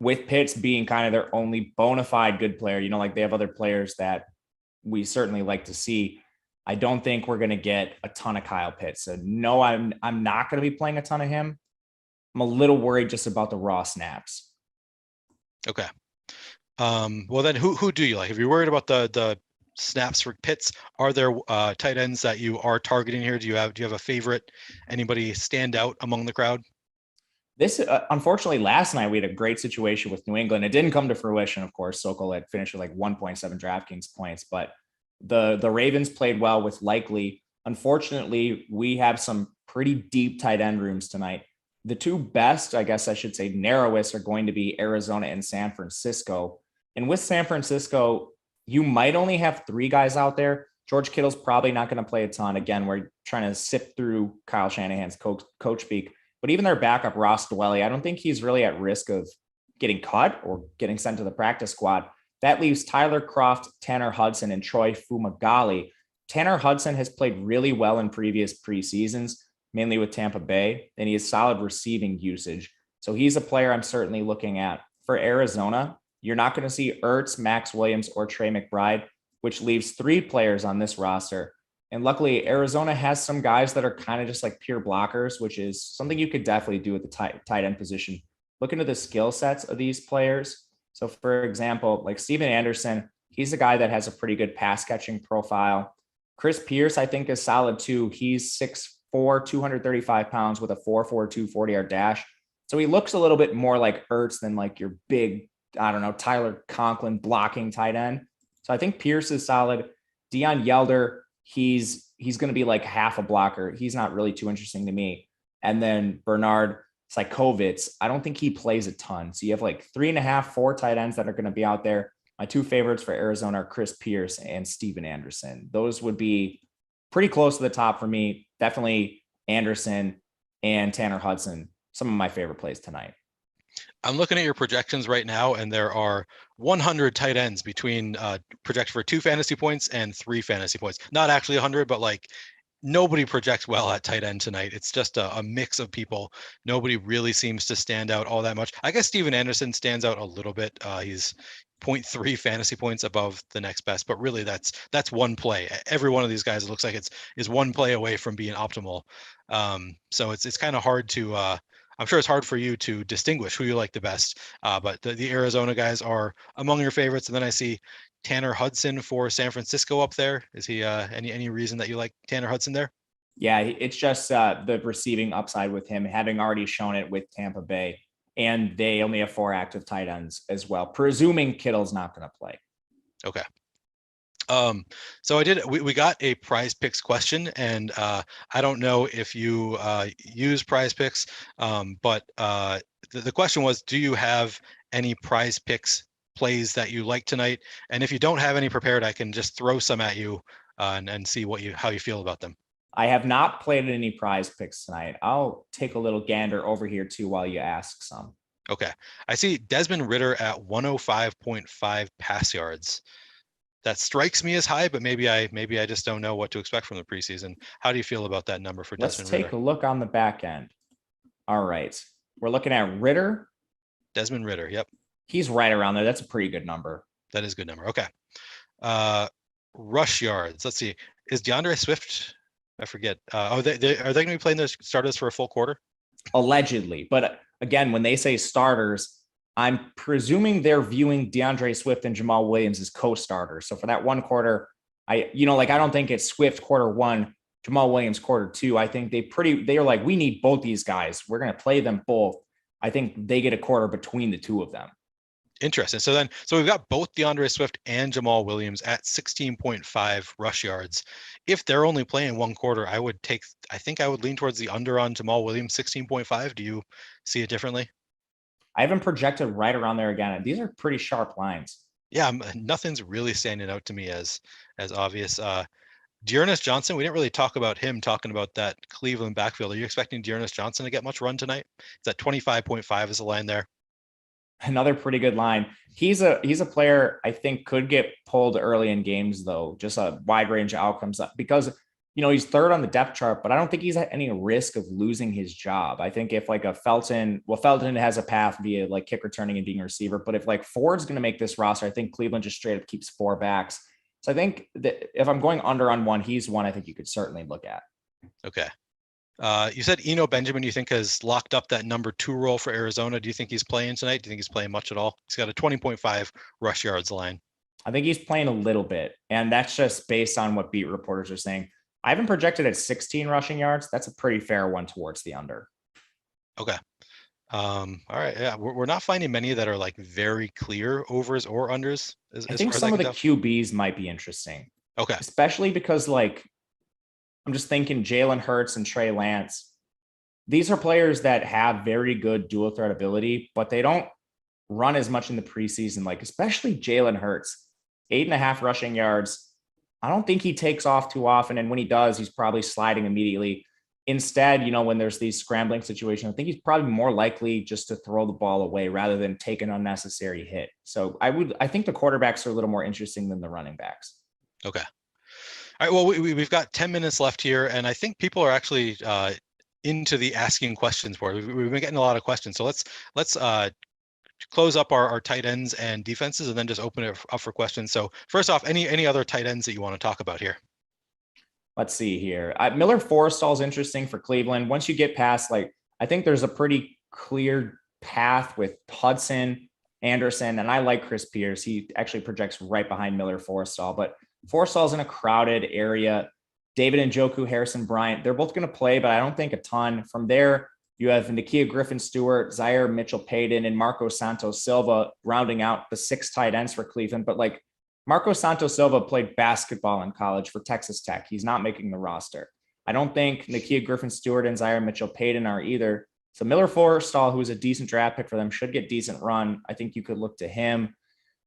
With Pitts being kind of their only bona fide good player, like they have other players that we certainly like to see. I don't think we're going to get a ton of Kyle Pitts. So no, I'm not going to be playing a ton of him. I'm a little worried just about the raw snaps.
Okay. Well, then who do you like? If you're worried about the snaps for Pitts, are there tight ends that you are targeting here? Do you have a favorite? Anybody stand out among the crowd?
This, unfortunately, last night we had a great situation with New England. It didn't come to fruition, of course. Sokol had finished with like 1.7 DraftKings points, but the Ravens played well with Likely. Unfortunately, we have some pretty deep tight end rooms tonight. The two best, I guess I should say, narrowest are going to be Arizona and San Francisco. And with San Francisco, you might only have three guys out there. George Kittle's probably not going to play a ton. Again, we're trying to sift through Kyle Shanahan's coach speak. But even their backup, Ross Dwelly, I don't think he's really at risk of getting cut or getting sent to the practice squad. That leaves Tyler Kroft, Tanner Hudson, and Troy Fumagalli. Tanner Hudson has played really well in previous preseasons, mainly with Tampa Bay, and he has solid receiving usage. So he's a player I'm certainly looking at. For Arizona, you're not going to see Ertz, Max Williams, or Trey McBride, which leaves three players on this roster. And luckily, Arizona has some guys that are kind of just like pure blockers, which is something you could definitely do at the tight end position. Look into the skill sets of these players. So, for example, like Steven Anderson, he's a guy that has a pretty good pass catching profile. Chris Pierce, I think, is solid too. He's 6'4", 235 pounds with a 4.42 40-yard dash. So he looks a little bit more like Ertz than like your big, I don't know, Tyler Conklin blocking tight end. So I think Pierce is solid. Deion Yelder, he's going to be like half a blocker. He's not really too interesting to me. And then Bernard Psychovitz, I don't think he plays a ton. So you have like 3.5, 4 tight ends that are going to be out there. My two favorites for Arizona are Chris Pierce and Steven Anderson. Those would be pretty close to the top for me. Definitely Anderson and Tanner Hudson, some of my favorite plays tonight.
I'm looking at your projections right now, and there are 100 tight ends between projected for 2 fantasy points and 3 fantasy points. Not actually 100, but like nobody projects well at tight end tonight. It's just a mix of people. Nobody really seems to stand out all that much. I guess Steven Anderson stands out a little bit. He's 0.3 fantasy points above the next best, but really that's one play. Every one of these guys, it looks like is one play away from being optimal. So it's kind of hard to I'm sure it's hard for you to distinguish who you like the best, but the Arizona guys are among your favorites. And then I see Tanner Hudson for San Francisco up there. Is he any reason that you like Tanner Hudson there?
Yeah, it's just the receiving upside with him, having already shown it with Tampa Bay. And they only have 4 active tight ends as well, presuming Kittle's not going to play.
Okay. So we got a Prize Picks question, and I don't know if you use Prize Picks, but the question was, do you have any Prize Picks plays that you like tonight? And if you don't have any prepared, I can just throw some at you and see how you feel about them.
I have not played any Prize Picks tonight. I'll take a little gander over here too while you ask some.
Okay. I see Desmond Ridder at 105.5 pass yards. That strikes me as high, but maybe I just don't know what to expect from the preseason. How do you feel about that number for Desmond Ridder?
Let's take a look on the back end. All right. We're looking at Ritter.
Desmond Ritter. Yep.
He's right around there. That's a pretty good number.
That is a good number. Okay. Rush yards. Let's see. Is DeAndre Swift? I forget. Are they going to be playing their starters for a full quarter?
Allegedly. But again, when they say starters, I'm presuming they're viewing DeAndre Swift and Jamal Williams as co-starters. So for that one quarter, I don't think it's Swift quarter one, Jamal Williams quarter two. I think they're like, we need both these guys. We're going to play them both. I think they get a quarter between the two of them.
Interesting. So we've got both DeAndre Swift and Jamal Williams at 16.5 rush yards. If they're only playing one quarter, I think I would lean towards the under on Jamal Williams 16.5. Do you see it differently?
I haven't projected right around there again. These are pretty sharp lines.
Yeah, nothing's really standing out to me as obvious. Dearness Johnson, we didn't really talk about him, talking about that Cleveland backfield. Are you expecting Dearness Johnson to get much run tonight? It's at 25.5 is the line there.
Another pretty good line. He's a player I think could get pulled early in games, though, just a wide range of outcomes, because he's third on the depth chart, but I don't think he's at any risk of losing his job. I think if like a Felton has a path via like kick returning and being a receiver, but if like Ford's going to make this roster, I think Cleveland just straight up keeps four backs. So I think that if I'm going under on one, he's one I think you could certainly look at.
Okay. You said Eno Benjamin, you think, has locked up that number 2 role for Arizona. Do you think he's playing tonight? Do you think he's playing much at all? He's got a 20.5 rush yards line.
I think he's playing a little bit, and that's just based on what beat reporters are saying. I haven't projected at 16 rushing yards. That's a pretty fair one towards the under.
Okay. All right. Yeah, we're not finding many that are like very clear overs or unders.
I think some of the QBs might be interesting.
Okay.
Especially because like, I'm just thinking Jalen Hurts and Trey Lance. These are players that have very good dual threat ability, but they don't run as much in the preseason. Like especially Jalen Hurts, 8.5 rushing yards. I don't think he takes off too often. And when he does, he's probably sliding immediately. Instead, when there's these scrambling situations, I think he's probably more likely just to throw the ball away rather than take an unnecessary hit. So I think the quarterbacks are a little more interesting than the running backs.
Okay. All right. Well, we've got 10 minutes left here, and I think people are actually into the asking questions board. We've been getting a lot of questions. So let's close up our tight ends and defenses, and then just open it up for questions. So first off, any other tight ends that you want to talk about here?
Let's see here. Miller Forrestall is interesting for Cleveland. Once you get past, I think there's a pretty clear path with Hudson, Anderson, and I like Chris Pierce. He actually projects right behind Miller Forrestall, but Forrestall's in a crowded area. David Njoku, Harrison Bryant, they're both going to play, but I don't think a ton. From there, you have Nakia Griffin-Stewart, Zaire Mitchell-Payton, and Marco Santos Silva rounding out the 6 tight ends for Cleveland. But Marco Santos Silva played basketball in college for Texas Tech. He's not making the roster. I don't think Nakia Griffin-Stewart and Zaire Mitchell-Payton are either. So Miller Forrestall, who's a decent draft pick for them, should get decent run. I think you could look to him.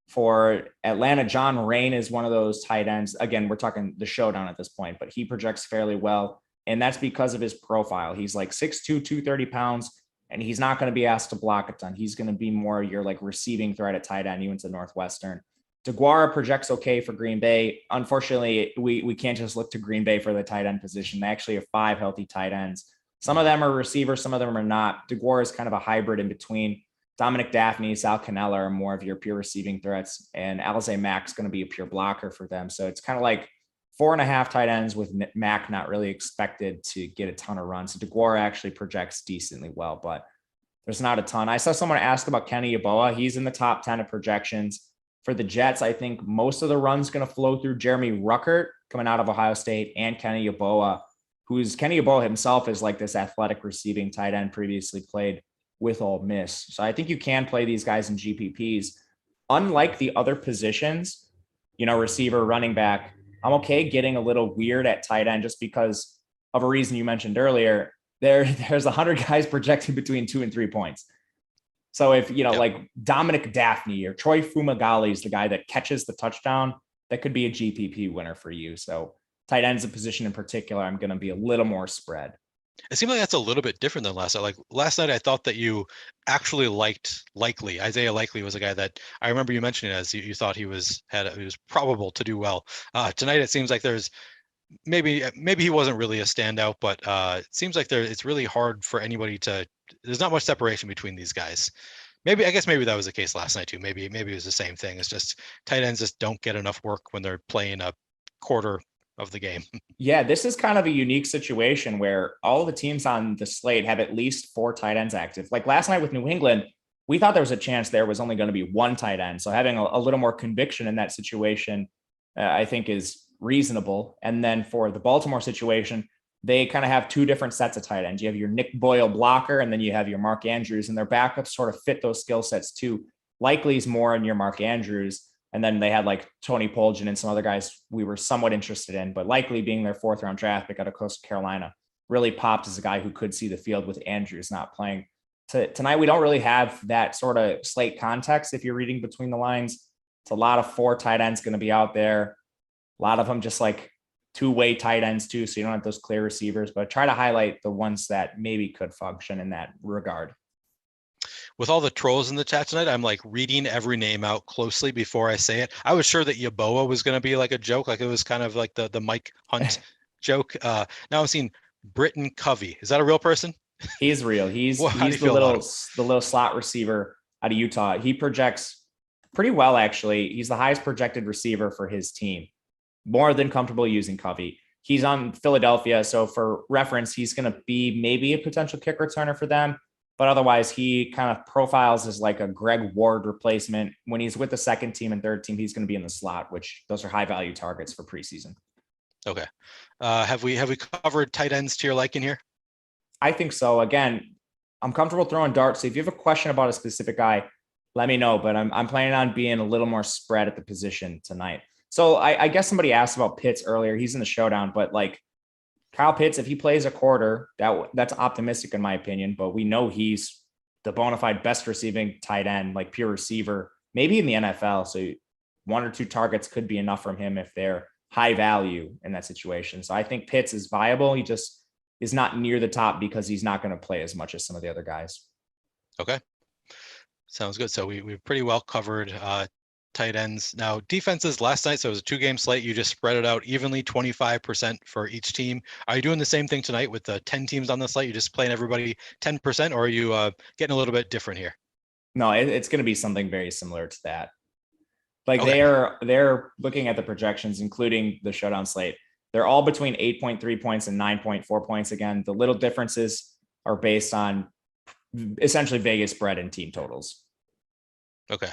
For Atlanta, John Rain is one of those tight ends. Again, we're talking the showdown at this point, but he projects fairly well. And that's because of his profile. He's 6'2", 230 pounds, and he's not going to be asked to block a ton. He's going to be more your receiving threat at tight end. He went to Northwestern. DeGuara projects okay for Green Bay. Unfortunately, we can't just look to Green Bay for the tight end position. They actually have 5 healthy tight ends. Some of them are receivers, some of them are not. DeGuara is kind of a hybrid in between. Dominic Daphne, Sal Cannella are more of your pure receiving threats, and Alize Mack's going to be a pure blocker for them. So it's kind of 4.5 tight ends with Mack not really expected to get a ton of runs. So DeGuara actually projects decently well, but there's not a ton. I saw someone ask about Kenny Yeboah. He's in the top 10 of projections. For the Jets, I think most of the run's going to flow through Jeremy Ruckert coming out of Ohio State and Kenny Yeboah, Kenny Yeboah himself is this athletic receiving tight end, previously played with Ole Miss. So I think you can play these guys in GPPs. Unlike the other positions, receiver, running back, I'm okay getting a little weird at tight end just because of a reason you mentioned earlier. There's 100 guys projecting between 2 and 3 points. So if, Dominic Daphne or Troy Fumagalli is the guy that catches the touchdown, that could be a GPP winner for you. So tight end's a position in particular, I'm going to be a little more spread.
It seems like that's a little bit different than last night. Last night, I thought that you actually liked Likely. Isaiah Likely was a guy that I remember you mentioning as you thought he was probable to do well. Tonight, it seems like there's maybe he wasn't really a standout, but it seems like it's really hard for anybody to. There's not much separation between these guys. Maybe that was the case last night too. Maybe it was the same thing. It's just tight ends just don't get enough work when they're playing a quarter of the game.
Yeah, this is kind of a unique situation where all the teams on the slate have at least 4 tight ends active. Like last night with New England, we thought there was a chance there was only going to be 1 tight end. So having a little more conviction in that situation, I think is reasonable. And then for the Baltimore situation, they kind of have 2 different sets of tight ends. You have your Nick Boyle blocker, and then you have your Mark Andrews, and their backups sort of fit those skill sets too. Likely's more in your Mark Andrews. And then they had like Tony Poljan and some other guys we were somewhat interested in, but Likely being their 4th round draft pick out of Coastal Carolina really popped as a guy who could see the field with Andrews not playing. Tonight, we don't really have that sort of slate context. If you're reading between the lines, it's a lot of 4 tight ends going to be out there. A lot of them just like 2-way tight ends too. So you don't have those clear receivers, but try to highlight the ones that maybe could function in that regard.
With all the trolls in the chat tonight, I'm like reading every name out closely before I say it. I was sure that Yeboah was going to be like a joke. Like it was kind of like the Mike Hunt joke. Now I'm seeing Britton Covey. Is that a real person?
He's real. He's the little slot receiver out of Utah. He projects pretty well, actually. He's the highest projected receiver for his team. More than comfortable using Covey. He's on Philadelphia. So for reference, he's going to be maybe a potential kick returner for them. But otherwise, he kind of profiles as like a Greg Ward replacement. When he's with the 2nd team and 3rd team, he's going to be in the slot, which those are high value targets for preseason.
Okay. Have we covered tight ends to your liking here?
I think so. Again, I'm comfortable throwing darts. So if you have a question about a specific guy, let me know. But I'm planning on being a little more spread at the position tonight. So I guess somebody asked about Pitts earlier. He's in the showdown, but like Kyle Pitts, if he plays a quarter, that's optimistic in my opinion. But we know he's the bona fide best receiving tight end, like pure receiver, maybe in the NFL. So 1 or 2 targets could be enough from him if they're high value in that situation. So I think Pitts is viable. He just is not near the top because he's not going to play as much as some of the other guys.
Okay. Sounds good. So we've pretty well covered tight ends. Now defenses last night, so it was a 2-game slate. You just spread it out evenly, 25% for each team. Are you doing the same thing tonight with the 10 teams on the slate? You just playing everybody 10%, or are you getting a little bit different here?
No, it's going to be something very similar to that. Like
Okay.
they're looking at the projections, including the showdown slate. They're all between 8.3 points and 9.4 points. Again, the little differences are based on essentially Vegas spread and team totals.
Okay.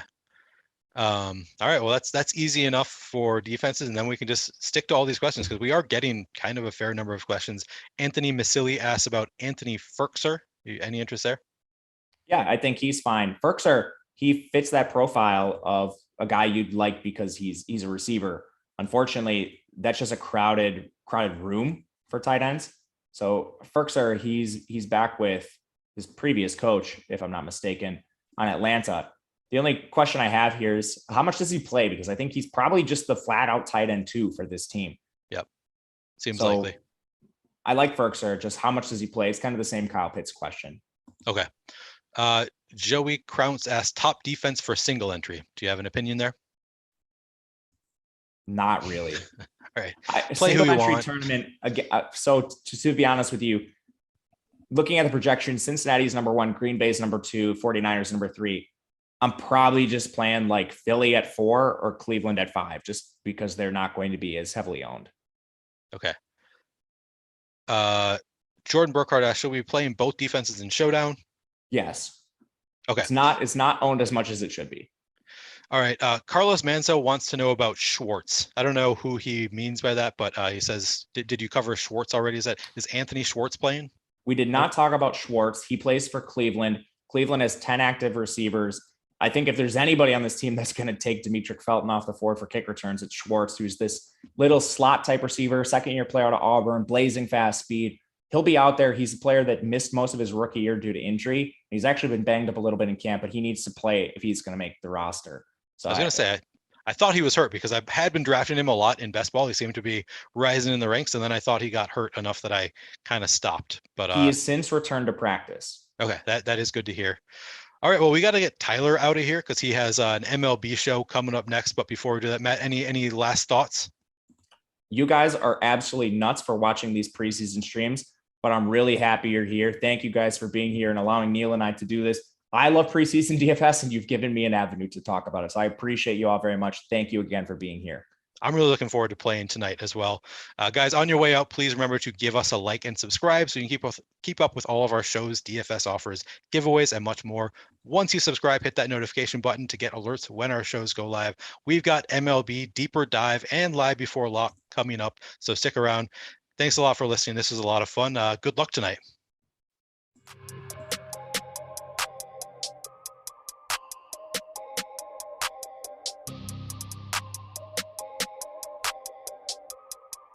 All right. Well, that's easy enough for defenses, and then we can just stick to all these questions because we are getting kind of a fair number of questions. Anthony Masili asks about Anthony Firkser. Any interest there?
Yeah, I think he's fine. Firkser, he fits that profile of a guy you'd like because he's a receiver. Unfortunately, that's just a crowded room for tight ends. So Firkser, he's back with his previous coach, if I'm not mistaken, on Atlanta. The only question I have here is how much does he play? Because I think he's probably just the flat out tight end 2 for this team.
Yep. Seems likely.
I like Firkser. Just how much does he play? It's kind of the same Kyle Pitts question.
Okay. Joey Crounce asked top defense for single entry. Do you have an opinion there?
Not really.
All right.
Play single entry tournament. So to be honest with you, looking at the projection, Cincinnati's number 1, Green Bay's number 2, 49ers number 3. I'm probably just playing like Philly at 4 or Cleveland at 5, just because they're not going to be as heavily owned.
Okay. Jordan Burkhardt asked, should we be playing both defenses in showdown?
Yes.
Okay.
It's not owned as much as it should be.
All right. Carlos Manso wants to know about Schwartz. I don't know who he means by that, but he says, did you cover Schwartz already? Is Anthony Schwartz playing?
We did not talk about Schwartz. He plays for Cleveland. Cleveland has 10 active receivers. I think if there's anybody on this team that's going to take Demetric Felton off the board for kick returns, it's Schwartz, who's this little slot type receiver, 2nd-year player out of Auburn, blazing fast speed. He'll be out there. He's a player that missed most of his rookie year due to injury. He's actually been banged up a little bit in camp, but he needs to play if he's going to make the roster. So
I was going to say, I thought he was hurt because I had been drafting him a lot in best ball. He seemed to be rising in the ranks, and then I thought he got hurt enough that I kind of stopped. But
he has since returned to practice.
Okay, that is good to hear. All right, well, we got to get Tyler out of here because he has an MLB show coming up next. But before we do that, Matt, any last thoughts?
You guys are absolutely nuts for watching these preseason streams, but I'm really happy you're here. Thank you guys for being here and allowing Neil and I to do this. I love preseason DFS, and you've given me an avenue to talk about it. So I appreciate you all very much. Thank you again for being here.
I'm really looking forward to playing tonight as well. Guys, on your way out, please remember to give us a like and subscribe so you can keep up with all of our shows, DFS offers, giveaways, and much more. Once you subscribe, hit that notification button to get alerts when our shows go live. We've got MLB, Deeper Dive, and Live Before Lock coming up, so stick around. Thanks a lot for listening. This was a lot of fun. Good luck tonight.